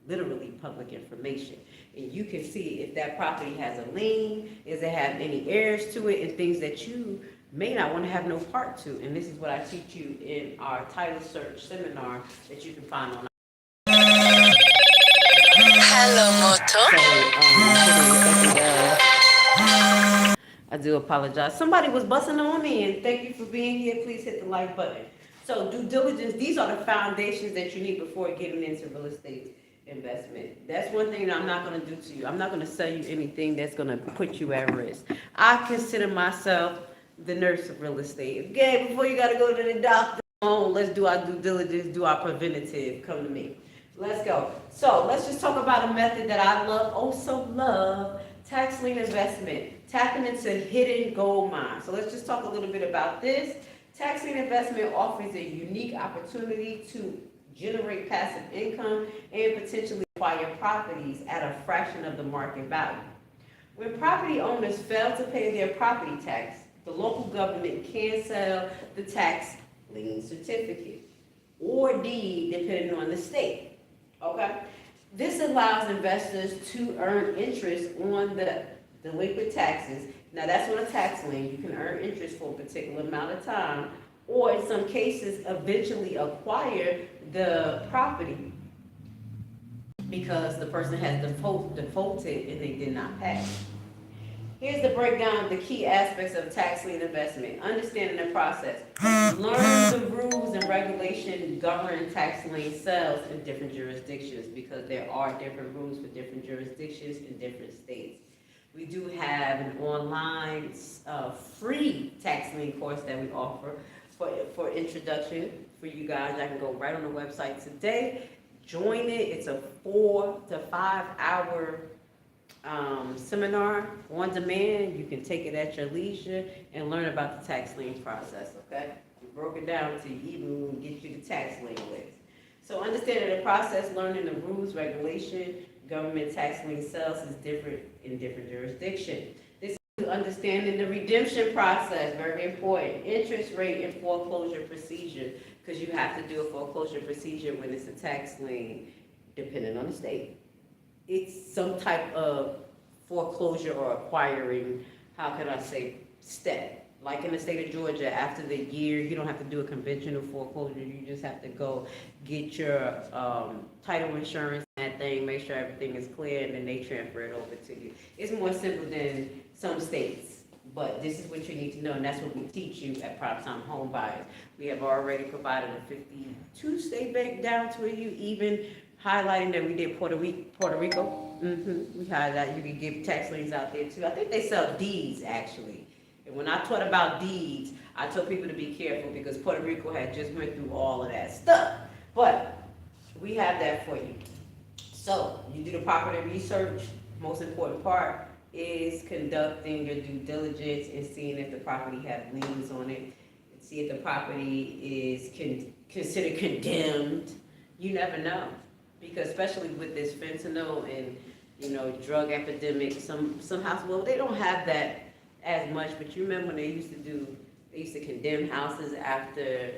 literally public information. And you can see if that property has a lien, does it have any heirs to it, and things that you may not want to have no part to. And this is what I teach you in our title search seminar that you can find on. Hello, Moto. I do apologize. Somebody was busting on me, and thank you for being here. Please hit the like button. So due diligence, these are the foundations that you need before getting into real estate investment. That's one thing that I'm not going to do to you. I'm not going to sell you anything that's going to put you at risk. I consider myself the nurse of real estate. Okay, before you got to go to the doctor, let's do our due diligence, do our preventative. Come to me. Let's go. So let's just talk about a method that I love, also love, tax lien investment, tapping into hidden gold mines. So let's just talk a little bit about this. Tax lien investment offers a unique opportunity to generate passive income and potentially acquire properties at a fraction of the market value. When property owners fail to pay their property tax, the local government can sell the tax lien certificate or deed, depending on the state. Okay? This allows investors to earn interest on the delinquent taxes. Now, that's on a tax lien. You can earn interest for a particular amount of time, or in some cases, eventually acquire the property because the person has defaulted and they did not pay. Here's the breakdown of the key aspects of tax lien investment. Understanding the process. Learn the rules and regulations governing tax lien sales in different jurisdictions, because there are different rules for different jurisdictions in different states. We do have an online free tax lien course that we offer for introduction for you guys. I can go right on the website today. Join it. It's a 4 to 5 hour seminar on demand. You can take it at your leisure and learn about the tax lien process, okay? We broke it down to even get you the tax lien list. So understanding the process, learning the rules, regulation, government tax lien sales is different in different jurisdictions. This is understanding the redemption process, very important. Interest rate and foreclosure procedure, because you have to do a foreclosure procedure when it's a tax lien, depending on the state. It's some type of foreclosure or acquiring, how can I say, step. Like in the state of Georgia, after the year, you don't have to do a conventional foreclosure. You just have to go get your title insurance and that thing, make sure everything is clear, and then they transfer it over to you. It's more simple than some states, but this is what you need to know, and that's what we teach you at Primetime Home Buyers. We have already provided a 52-state breakdown to you, even highlighting that we did Puerto Rico. We highlight, you can give tax liens out there too. I think they sell deeds actually And when I taught about deeds, I told people to be careful because Puerto Rico had just went through all of that stuff. But we have that for you. So you do the property research. Most important part is conducting your due diligence and seeing if the property has liens on it, and see if the property is considered condemned. You never know, because especially with this fentanyl and drug epidemic, some houses, well, they don't have that as much. But you remember when they used to condemn houses after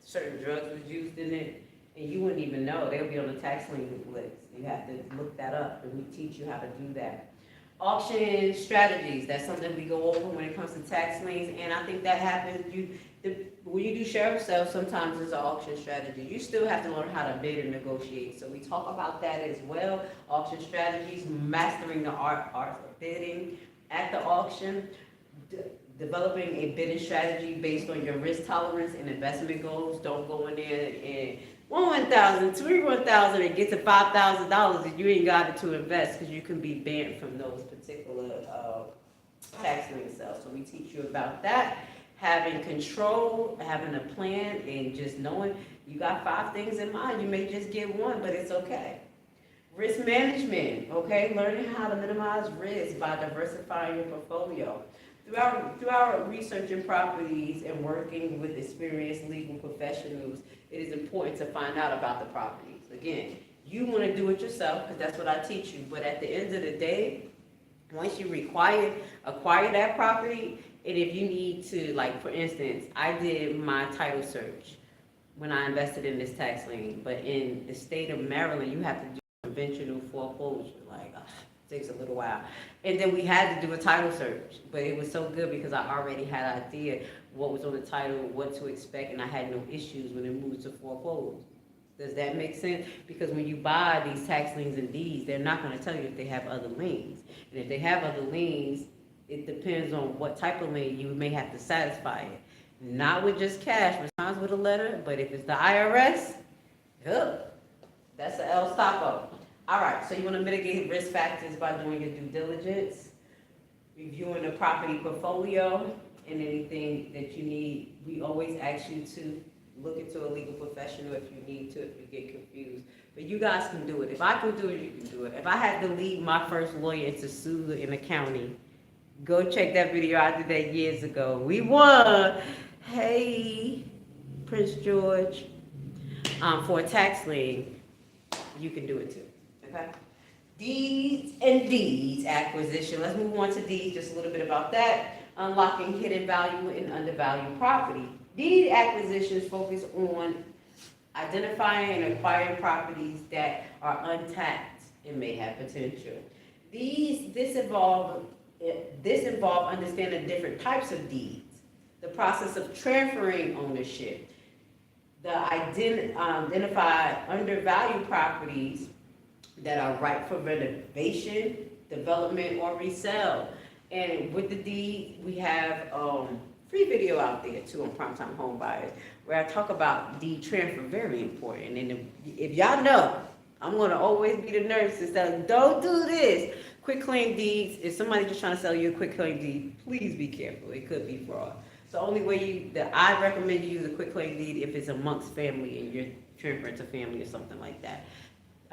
certain drugs was used in it, and you wouldn't even know. They'll be on the tax lien list. You have to look that up, and we teach you how to do that. Auction strategies, that's something we go over when it comes to tax liens, and I think that happens, when you do sheriff sales, sometimes it's an auction strategy. You still have to learn how to bid and negotiate, so we talk about that as well. Auction strategies, mastering the art of bidding at the auction, developing a bidding strategy based on your risk tolerance and investment goals. Don't go in there and $1,000, $1,000, and get to $5,000 and you ain't got it to invest, because you can be banned from those particular tax lien sales. So we teach you about that. Having control, having a plan, and just knowing you got 5 things in mind. You may just get one, but it's okay. Risk management, okay? Learning how to minimize risk by diversifying your portfolio. Through our researching properties and working with experienced legal professionals, it is important to find out about the properties. Again, you want to do it yourself because that's what I teach you. But at the end of the day, once you acquire that property, and if you need to, like for instance, I did my title search when I invested in this tax lien, but in the state of Maryland, you have to do conventional foreclosure. Like, takes a little while. And then we had to do a title search, but it was so good because I already had an idea what was on the title, what to expect, and I had no issues when it moved to foreclose. Does that make sense? Because when you buy these tax liens and deeds, they're not going to tell you if they have other liens. And if they have other liens, it depends on what type of lien. You may have to satisfy it. Not with just cash, sometimes with a letter, but if it's the IRS, that's an El Stapo. All right, so you want to mitigate risk factors by doing your due diligence, reviewing the property portfolio, and anything that you need. We always ask you to look into a legal professional if you need to, if you get confused. But you guys can do it. If I can do it, you can do it. If I had to lead my first lawyer to sue in the county, go check that video. I did that years ago. We won. Hey, Prince George, for a tax lien, you can do it too. Okay. Deeds and deeds acquisition. Let's move on to deeds, just a little bit about that. Unlocking hidden value in undervalued property. Deed acquisitions focus on identifying and acquiring properties that are untapped and may have potential. This involve understanding different types of deeds, the process of transferring ownership, identify undervalued properties that are ripe for renovation, development, or resale. And with the deed, we have free video out there too on Primetime Home Buyers, where I talk about deed transfer, very important. And if y'all know, I'm gonna always be the nurse and say, don't do this. Quick claim deeds, if somebody's just trying to sell you a quick claim deed, please be careful, it could be fraud. So the only way I recommend you use a quick claim deed if it's amongst family and you're transferring to family or something like that.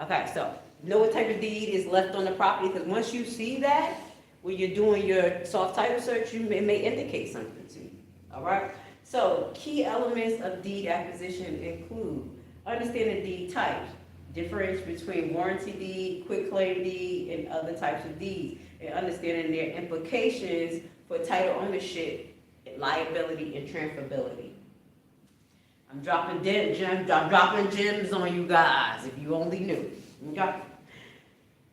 Okay, so know what type of deed is left on the property, because once you see that, when you're doing your soft title search, it may indicate something to you, all right? So key elements of deed acquisition include understanding deed types, difference between warranty deed, quick claim deed, and other types of deeds, and understanding their implications for title ownership, liability, and transferability. I'm dropping gems on you guys, if you only knew.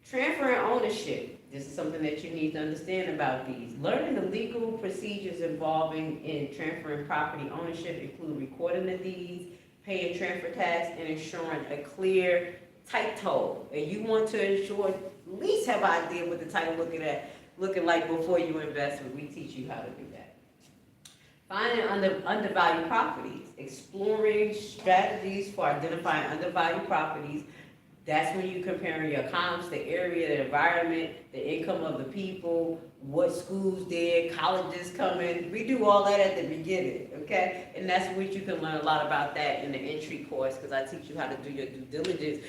Transferring ownership. This is something that you need to understand about these. Learning the legal procedures involving in transferring property ownership include recording the deeds, paying transfer tax, and ensuring a clear title. And you want to ensure, at least have an idea what the title looking like before you invest. We teach you how to do that. Finding undervalued properties, exploring strategies for identifying undervalued properties, That's when you comparing your comps, the area, the environment, the income of the people, what schools there, colleges coming. We do all that at the beginning, okay? And that's what you can learn a lot about that in the entry course, because I teach you how to do your due diligence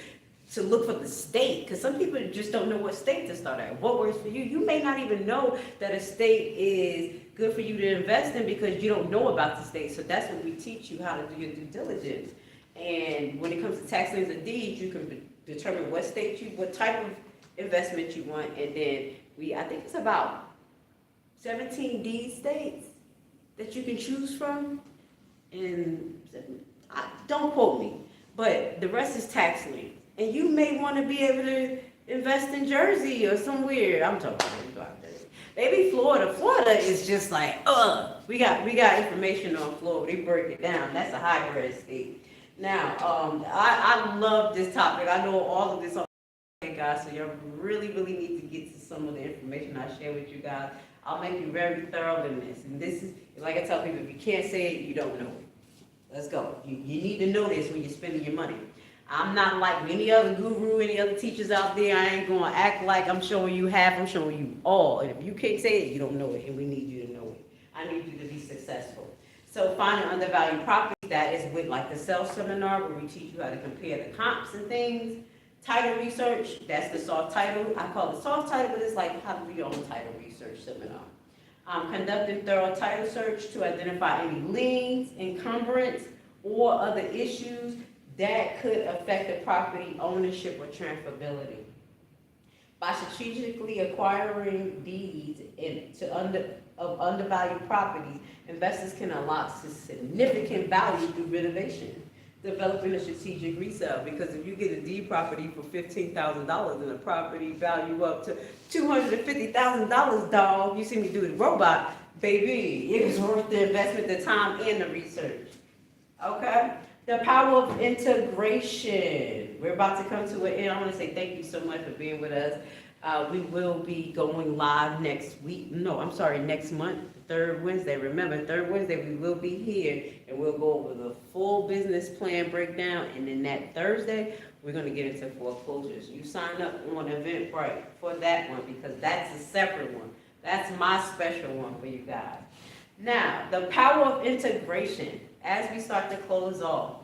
to look for the state, because some people just don't know what state to start at. What works for you? You may not even know that a state is good for you to invest in because you don't know about the state. So that's what we teach you, how to do your due diligence. And when it comes to tax liens and deeds, you can determine what state what type of investment you want, and then I think it's about 17 deed states that you can choose from, and don't quote me, but the rest is tax liens. And you may want to be able to invest in Jersey or somewhere. I'm talking about that. Maybe Florida. Florida is just like, we got information on Florida. They break it down. That's a hybrid state. Now, I love this topic. I know all of this, okay, guys, so you really need to get to some of the information I share with you guys. I'll make you very thorough in this. And this is, like I tell people, if you can't say it, you don't know it. Let's go. You need to know this when you're spending your money. I'm not like any other guru, any other teachers out there. I ain't going to act like I'm showing you half. I'm showing you all. And if you can't say it, you don't know it. And we need you to know it. I need you to be successful. So finding undervalued property, that is with like the sales seminar where we teach you how to compare the comps and things. Title research, that's the soft title. I call it soft title, but it's like how to do your own title research seminar. Conducting thorough title search to identify any liens, encumbrance, or other issues that could affect the property ownership or transferability. By strategically acquiring deeds of undervalued properties, investors can unlock significant value through renovation. Developing a strategic resale, because if you get a deed property for $15,000 and a property value up to $250,000, dog, you see me do the robot, baby, it was worth the investment, the time, and the research. Okay? The power of integration. We're about to come to an end. I want to say thank you so much for being with us. We will be going live next month, third Wednesday. Remember, third Wednesday we will be here and we'll go over the full business plan breakdown. And then that Thursday, we're going to get into foreclosures. You sign up on Eventbrite for that one because that's a separate one. That's my special one for you guys. Now, the power of integration. As we start to close off,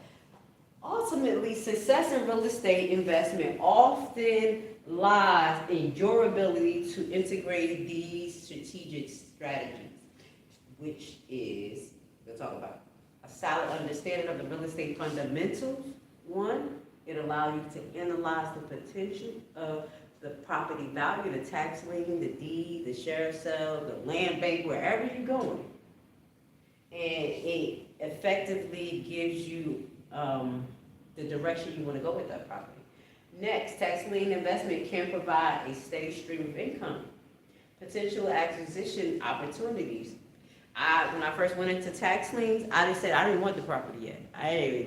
ultimately, success in real estate investment often lies in your ability to integrate these strategic strategies, which is, we'll talk about a solid understanding of the real estate fundamentals. One, it allows you to analyze the potential of the property value, the tax lien, the deed, the share sale, the land bank, wherever you're going. And it effectively gives you the direction you want to go with that property. Next, tax lien investment can provide a steady stream of income, potential acquisition opportunities. When I first went into tax liens, I just said I didn't want the property yet. I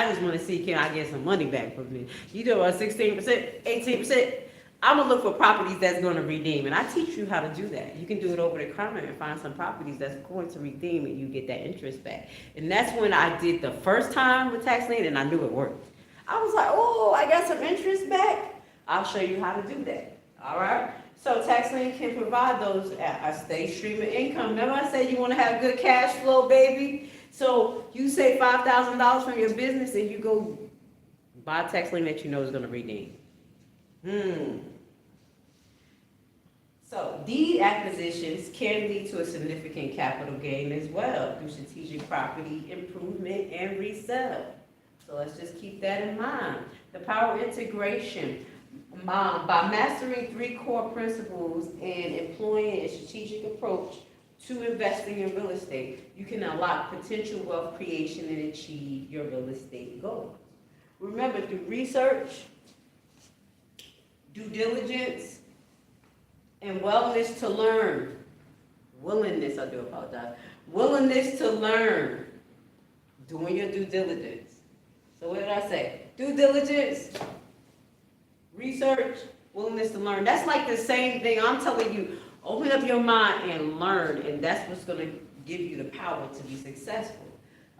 just want to see, can I get some money back from it? You know, 16%, 18%. I'm going to look for properties that's going to redeem, and I teach you how to do that. You can do it over the counter and find some properties that's going to redeem and you get that interest back. And that's when I did the first time with tax lien, and I knew it worked. I was like, oh, I got some interest back. I'll show you how to do that. All right? So tax lien can provide those a steady stream of income. Remember I said you want to have good cash flow, baby? So you save $5,000 from your business and you go buy a tax lien that you know is going to redeem. So deed acquisitions can lead to a significant capital gain as well through strategic property improvement and resale. So let's just keep that in mind. The power of integration. By mastering 3 core principles and employing a strategic approach to investing in real estate, you can unlock potential wealth creation and achieve your real estate goals. Remember, through research, due diligence, and willingness to learn. Willingness to learn. Doing your due diligence. So what did I say? Due diligence, research, willingness to learn. That's like the same thing. I'm telling you, open up your mind and learn, and that's what's going to give you the power to be successful.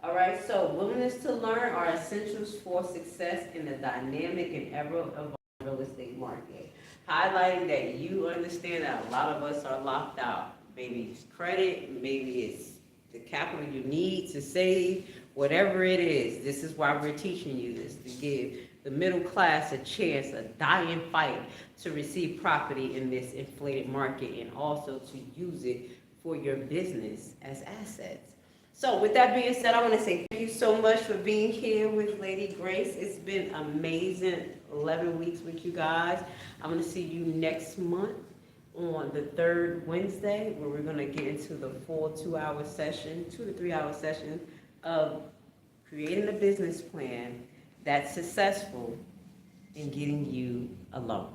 All right, so willingness to learn are essentials for success in the dynamic and ever-evolving real estate market. Highlighting that you understand that a lot of us are locked out. Maybe it's credit, maybe it's the capital you need to save, whatever it is. This is why we're teaching you this, to give the middle class a chance, a dying fight to receive property in this inflated market and also to use it for your business as assets. So with that being said, I want to say thank you so much for being here with Lady Grace. It's been amazing 11 weeks with you guys. I'm going to see you next month on the third Wednesday, where we're going to get into the full 2-hour session, 2 to 3 hour session of creating a business plan that's successful in getting you a loan.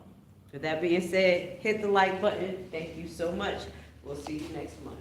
With that being said, hit the like button. Thank you so much. We'll see you next month.